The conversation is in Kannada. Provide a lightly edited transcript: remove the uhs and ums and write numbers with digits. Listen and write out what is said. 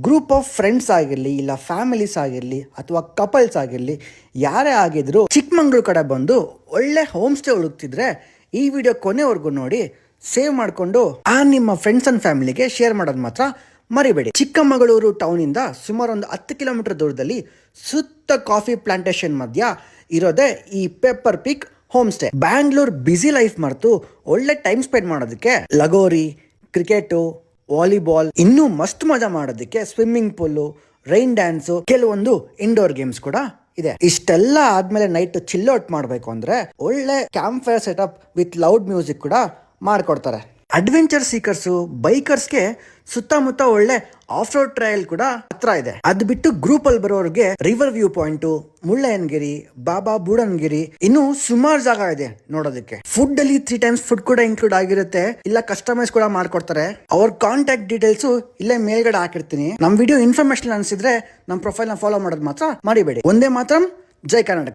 ಗ್ರೂಪ್ ಆಫ್ ಫ್ರೆಂಡ್ಸ್ ಆಗಿರಲಿ ಇಲ್ಲ ಫ್ಯಾಮಿಲೀಸ್ ಆಗಿರಲಿ ಅಥವಾ ಕಪಲ್ಸ್ ಆಗಿರಲಿ ಯಾರೇ ಆಗಿದ್ರು ಚಿಕ್ಕಮಂಗ್ಳೂರು ಕಡೆ ಬಂದು ಒಳ್ಳೆ ಹೋಮ್ ಸ್ಟೇ ಹುಡುಕ್ತಿದ್ರೆ ಈ ವಿಡಿಯೋ ಕೊನೆವರೆಗೂ ನೋಡಿ ಸೇವ್ ಮಾಡಿಕೊಂಡು ನಿಮ್ಮ ಫ್ರೆಂಡ್ಸ್ ಅಂಡ್ ಫ್ಯಾಮಿಲಿಗೆ ಶೇರ್ ಮಾಡೋದು ಮಾತ್ರ ಮರಿಬೇಡಿ. ಚಿಕ್ಕಮಗಳೂರು ಟೌನಿಂದ ಸುಮಾರು ಒಂದು 10 ಕಿಲೋಮೀಟರ್ ದೂರದಲ್ಲಿ ಸುತ್ತ ಕಾಫಿ ಪ್ಲಾಂಟೇಶನ್ ಮಧ್ಯ ಇರೋದೇ ಈ Pepper Pick Home Stay. Bangalore busy life ಮರೆತು ಒಳ್ಳೆ ಟೈಮ್ ಸ್ಪೆಂಡ್ ಮಾಡೋದಕ್ಕೆ ಲಗೋರಿ, ಕ್ರಿಕೆಟು, ವಾಲಿಬಾಲ್, ಇನ್ನೂ ಮಸ್ತ್ ಮಜಾ ಮಾಡೋದಕ್ಕೆ ಸ್ವಿಮ್ಮಿಂಗ್ ಪೂಲು, ರೈನ್ ಡ್ಯಾನ್ಸು, ಕೆಲವೊಂದು ಇಂಡೋರ್ ಗೇಮ್ಸ್ ಕೂಡ ಇದೆ. ಇಷ್ಟೆಲ್ಲ ಆದ್ಮೇಲೆ ನೈಟ್ ಚಿಲ್ ಔಟ್ ಮಾಡಬೇಕು ಅಂದ್ರೆ ಒಳ್ಳೆ camp fire setup with loud music ಕೂಡ ಮಾಡ್ಕೊಡ್ತಾರೆ. ಅಡ್ವೆಂಚರ್ ಸೀಕರ್ಸು, ಬೈಕರ್ಸ್ಗೆ ಸುತ್ತಮುತ್ತ ಒಳ್ಳೆ ಆಫ್ ರೋಡ್ ಟ್ರಯಲ್ ಕೂಡ ಹತ್ರ ಇದೆ. ಅದು ಬಿಟ್ಟು ಗ್ರೂಪ್ ಅಲ್ಲಿ ಬರೋರಿಗೆ ರಿವರ್ ವ್ಯೂ ಪಾಯಿಂಟ್, ಮುಳ್ಳಯ್ಯನಗಿರಿ, ಬಾಬಾ ಬೂಡನ್ಗಿರಿ, ಇನ್ನು ಸುಮಾರು ಜಾಗ ಇದೆ ನೋಡೋದಕ್ಕೆ. ಫುಡ್ ಅಲ್ಲಿ 3 times ಫುಡ್ ಕೂಡ ಇನ್ಕ್ಲೂಡ್ ಆಗಿರುತ್ತೆ, ಇಲ್ಲ ಕಸ್ಟಮೈಸ್ ಕೂಡ ಮಾಡ್ಕೊಡ್ತಾರೆ. ಅವ್ರ ಕಾಂಟ್ಯಾಕ್ಟ್ ಡೀಟೇಲ್ಸ್ ಇಲ್ಲೇ ಮೇಲ್ಗಡೆ ಹಾಕಿರ್ತೀನಿ. ನಮ್ ವಿಡಿಯೋ ಇನ್ಫಾರ್ಮೇಶನ್ ಅನ್ಸಿದ್ರೆ ನಮ್ಮ ಪ್ರೊಫೈಲ್ ನ ಫಾಲೋ ಮಾಡೋದು ಮಾತ್ರ ಮರಿಬೇಡಿ. ಒಂದೇ ಮಾತ್ರ ಜೈ ಕರ್ನಾಟಕ.